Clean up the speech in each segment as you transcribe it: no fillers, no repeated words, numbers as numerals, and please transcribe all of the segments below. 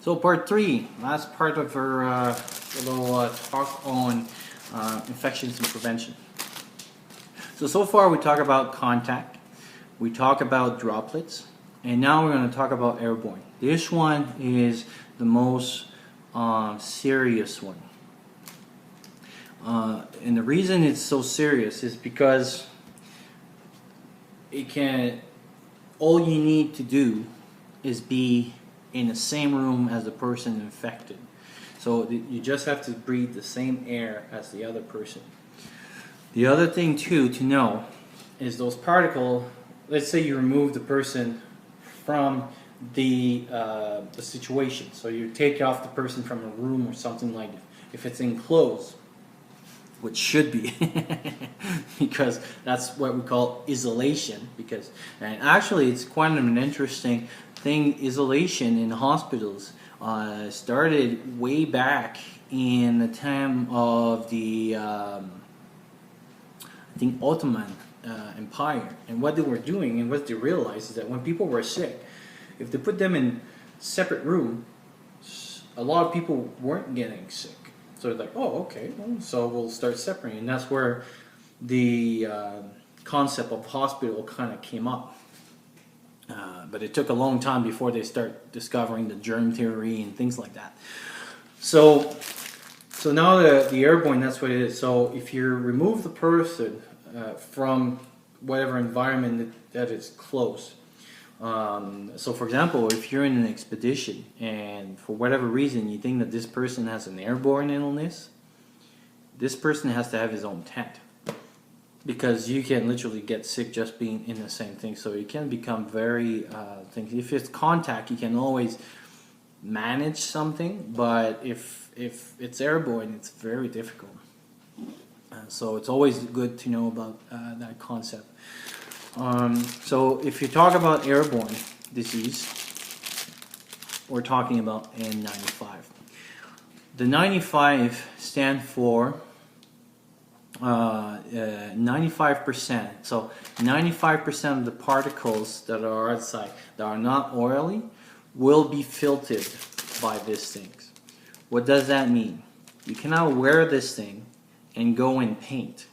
So part three, last part of our little talk on infections and prevention. So far we talk about contact, we talk about droplets, and now we're going to talk about airborne. This one is the most serious one. And the reason it's so serious is because all you need to do is be in the same room as the person infected. So you just have to breathe the same air as the other person. The other thing too to know is those particles, let's say you remove the person from the situation. So you take off the person from a room or something like that. If it's enclosed, which should be, because that's what we call isolation. And actually it's quite an interesting thing. Isolation in hospitals started way back in the time of the I think Ottoman Empire. And what they were doing and what they realized is that when people were sick, if they put them in separate rooms, a lot of people weren't getting sick. So they're like, oh, okay, well, so we'll start separating. And that's where the concept of hospital kind of came up. But it took a long time before they start discovering the germ theory and things like that. So now the airborne, that's what it is. So if you remove the person from whatever environment that is close. So for example, if you're in an expedition and for whatever reason you think that this person has an airborne illness, this person has to have his own tent, because you can literally get sick just being in the same thing. So it can become very things. If it's contact, you can always manage something, but if it's airborne, it's very difficult. So it's always good to know about that concept. So if you talk about airborne disease, we're talking about N95. The 95 stand for 95%. So 95% of the particles that are outside, that are not oily, will be filtered by these things. What does that mean? You cannot wear this thing and go and paint.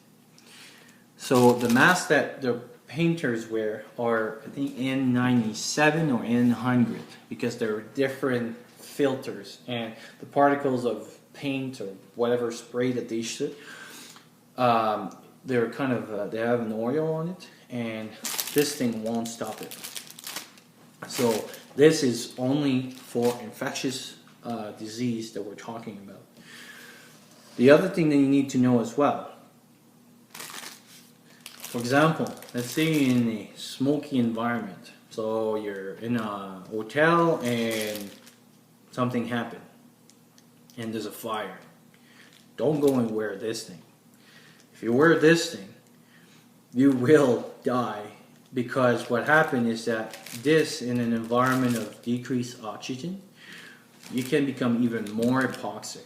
So the masks that the painters wear are, I think, N97 or N100, because there are different filters, and the particles of paint or whatever spray that they shoot, they're kind of they have an oil on it, and this thing won't stop it. So this is only for infectious disease that we're talking about. The other thing that you need to know as well, for example, let's say you're in a smoky environment. So you're in a hotel and something happened and there's a fire. Don't go and wear this thing. If you wear this thing, you will die, because what happened is that this, in an environment of decreased oxygen, you can become even more hypoxic.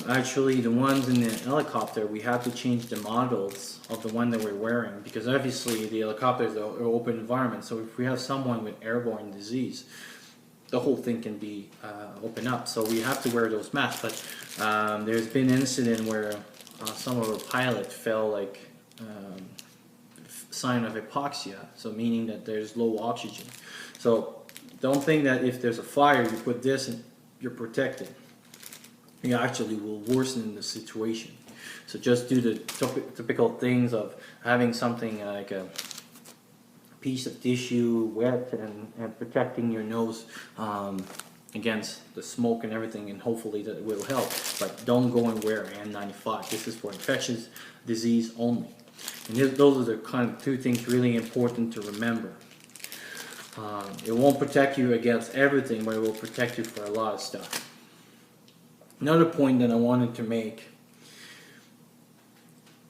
Actually, the ones in the helicopter, we had to change the models of the one that we're wearing, because obviously the helicopters are open environment. So if we have someone with airborne disease, the whole thing can be open up. So we have to wear those masks. But there's been an incident where some of our pilots felt like sign of hypoxia, so meaning that there's low oxygen. So don't think that if there's a fire, you put this and you're protected. You actually will worsen the situation. So just do the typical things of having something like a piece of tissue wet and protecting your nose against the smoke and everything, and hopefully that will help. But don't go and wear N95. This is for infectious disease only. And those are the kind of two things really important to remember. It won't protect you against everything, but it will protect you for a lot of stuff. Another point that I wanted to make,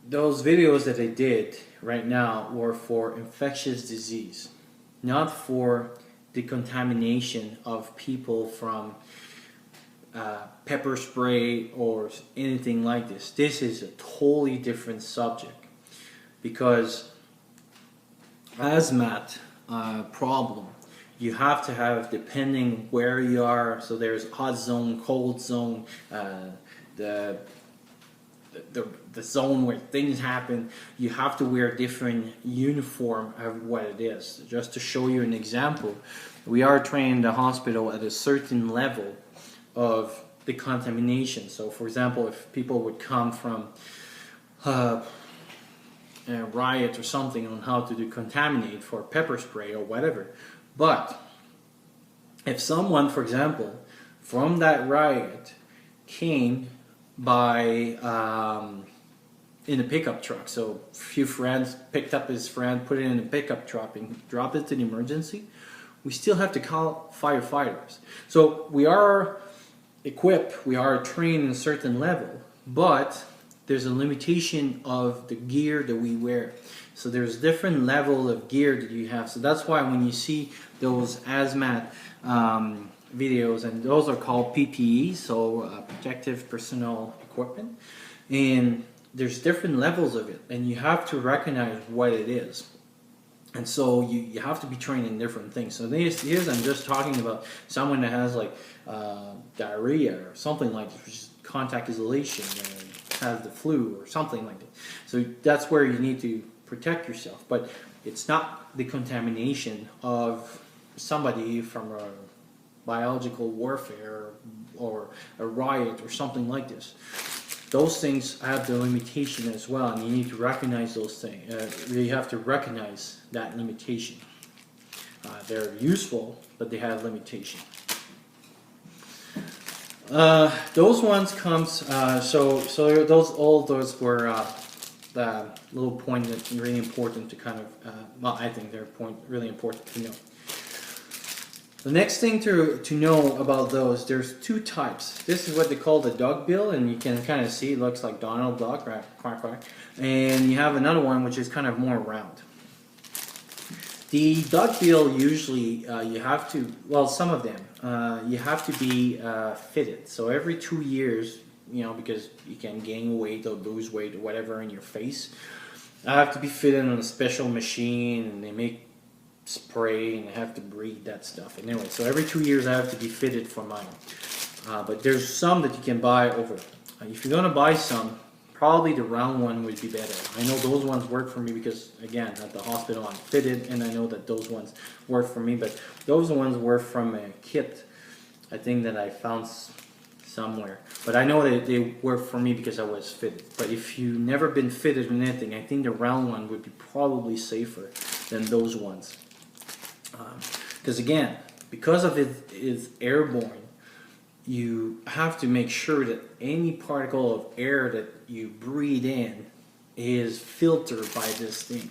those videos that I did right now were for infectious disease, not for the contamination of people from pepper spray or anything like this. This is a totally different subject, because hazmat problem you have to have, depending where you are, so there's hot zone, cold zone, the the zone where things happen. You have to wear different uniform of what it is. Just to show you an example, we are trained in the hospital at a certain level of the contamination. So for example, if people would come from a riot or something on how to decontaminate for pepper spray or whatever, but if someone, for example, from that riot came by in a pickup truck, so a few friends picked up his friend, put it in a pickup truck and dropped it to the emergency, we still have to call firefighters. So we are equipped, we are trained in a certain level, but there's a limitation of the gear that we wear. So there's different level of gear that you have. So that's why when you see those hazmat videos, and those are called PPE, so protective personal equipment, and there's different levels of it, and you have to recognize what it is. And so you have to be trained in different things. So here's I'm just talking about someone that has like diarrhea or something like this, which is contact isolation, or has the flu or something like that. So that's where you need to protect yourself. But it's not the contamination of somebody from a biological warfare or a riot or something like this. Those things have their limitation as well, and you need to recognize those things. You have to recognize that limitation. They're useful, but they have limitation. Those ones comes. So those were the little point that's really important to kind of. Well, I think they're really important to know. The next thing to know about those, there's two types. This is what they call the duckbill, and you can kind of see it looks like Donald Duck, right? Quack, quack. And you have another one which is kind of more round. The duckbill usually you have to, well, some of them you have to be fitted. So every 2 years, you know, because you can gain weight or lose weight or whatever in your face, I have to be fitted on a special machine, and they make spray and I have to breathe that stuff. And anyway, so every 2 years I have to be fitted for mine. But there's some that you can buy over. If you're gonna buy some, probably the round one would be better. I know those ones work for me because, again, at the hospital I'm fitted, and I know that those ones work for me. But those ones were from a kit, I think, that I found somewhere. But I know that they work for me because I was fitted. But if you've never been fitted in anything, I think the round one would be probably safer than those ones. Because again, because of it is airborne, you have to make sure that any particle of air that you breathe in is filtered by this thing.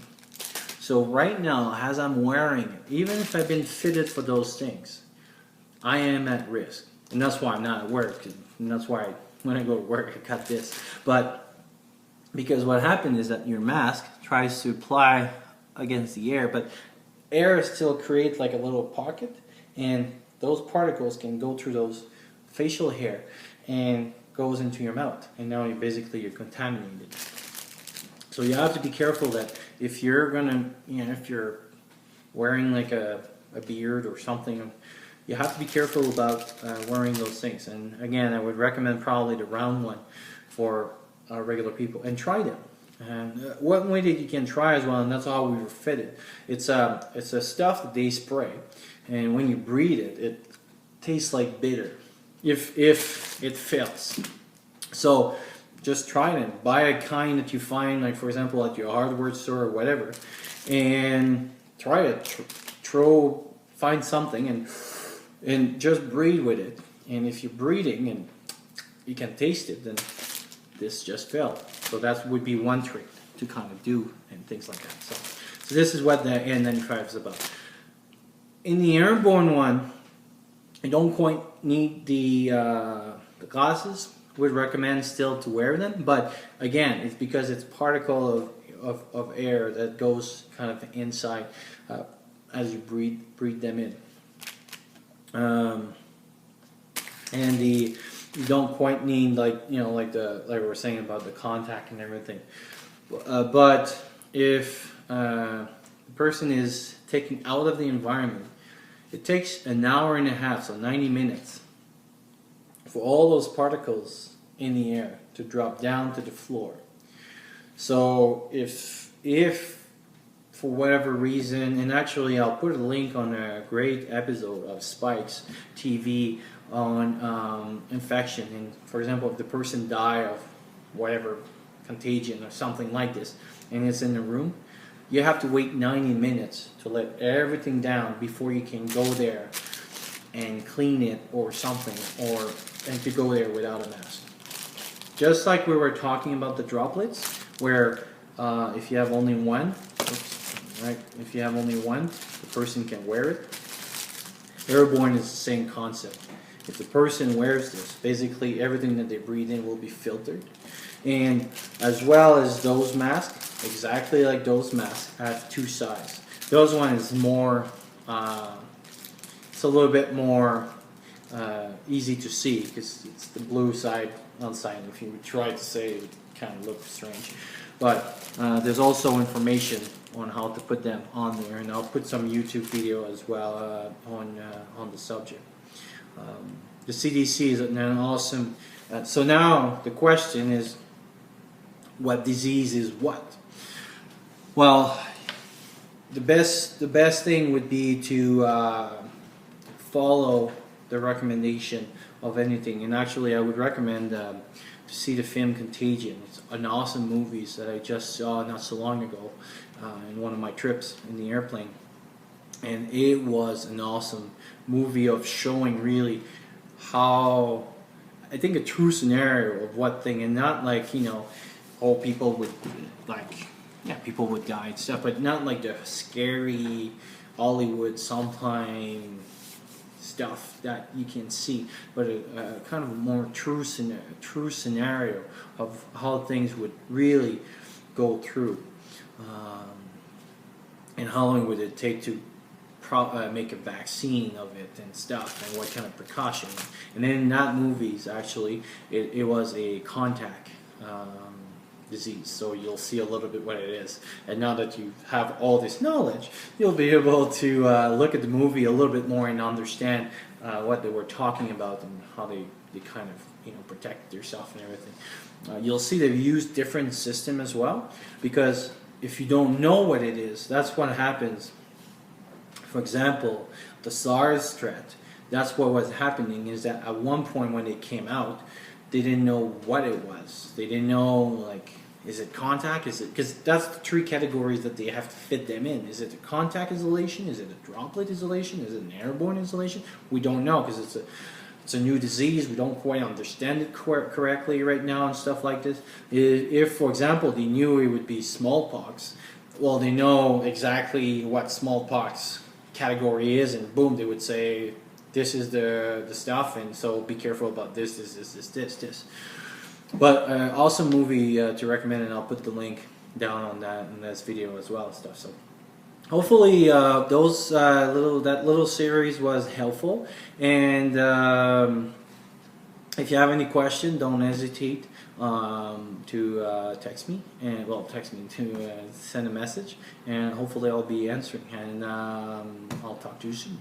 So right now, as I'm wearing it, even if I've been fitted for those things, I am at risk. And that's why I'm not at work. And that's why when I go to work, I cut this. But because what happened is that your mask tries to apply against the air, but air still creates like a little pocket, and those particles can go through those facial hair and goes into your mouth, and now you're contaminated. So you have to be careful that if you're gonna, if you're wearing like a beard or something, you have to be careful about wearing those things. And again, I would recommend probably the round one for regular people, and try them. And one way that you can try as well, and that's how we were fitted. It's a stuff that they spray, and when you breathe it, it tastes like bitter. If it fails, so just try it. Buy a kind that you find, like for example, at your hardware store or whatever, and try it. Find something and just breathe with it. And if you're breathing and you can taste it, then this just failed. So that would be one trick to kind of do and things like that. So this is what the N95 is about. In the airborne one, you don't quite need the glasses. Would recommend still to wear them, but again, it's because it's particle of air that goes kind of inside as you breathe them in. And you don't quite need like we were saying about the contact and everything. But if the person is taken out of the environment, It takes an hour and a half, so 90 minutes, for all those particles in the air to drop down to the floor. So if for whatever reason, and actually I'll put a link on a great episode of Spikes TV on infection, and for example, if the person die of whatever contagion or something like this, and it's in the room, you have to wait 90 minutes to let everything down before you can go there and clean it or something, and to go there without a mask. Just like we were talking about the droplets, where if you have only one, right? If you have only one, the person can wear it. Airborne is the same concept. If the person wears this, basically everything that they breathe in will be filtered. And as well as those masks, exactly like those masks, have two sides. Those one is more, it's a little bit more easy to see because it's the blue side outside. If you try to say it, would kind of look strange. But there's also information on how to put them on there, and I'll put some YouTube video as well on the subject. The CDC is an awesome. So now the question is, what disease is what? Well, the best thing would be to follow the recommendation of anything. And actually, I would recommend to see the film Contagion. It's an awesome movie that I just saw not so long ago in one of my trips in the airplane. And it was an awesome movie of showing really how, I think, a true scenario of what thing, and not like, you know, oh, people would, like, yeah, people would die and stuff, but not like the scary Hollywood sometime stuff that you can see, but a kind of a more true scenario of how things would really go through, and how long would it take to make a vaccine of it and stuff, and what kind of precaution. And then in that movies, actually, it was a contact disease, so you'll see a little bit what it is. And now that you have all this knowledge, you'll be able to look at the movie a little bit more and understand what they were talking about and how they kind of, you know, protect yourself and everything. You'll see they've used different system as well, because if you don't know what it is, that's what happens. For example, the SARS threat, that's what was happening, is that at one point when it came out, they didn't know what it was. They didn't know, like, is it contact? Is it, because that's the three categories that they have to fit them in. Is it a contact isolation? Is it a droplet isolation? Is it an airborne isolation? We don't know, because it's a new disease. We don't quite understand it correctly right now and stuff like this. If, for example, they knew it would be smallpox, well, they know exactly what smallpox category is, and boom, they would say, this is the stuff, and so be careful about this. But awesome movie to recommend, and I'll put the link down on that in this video as well and stuff. So hopefully that little series was helpful, and if you have any question, don't hesitate to text me, and to send a message, and hopefully I'll be answering, and I'll talk to you soon.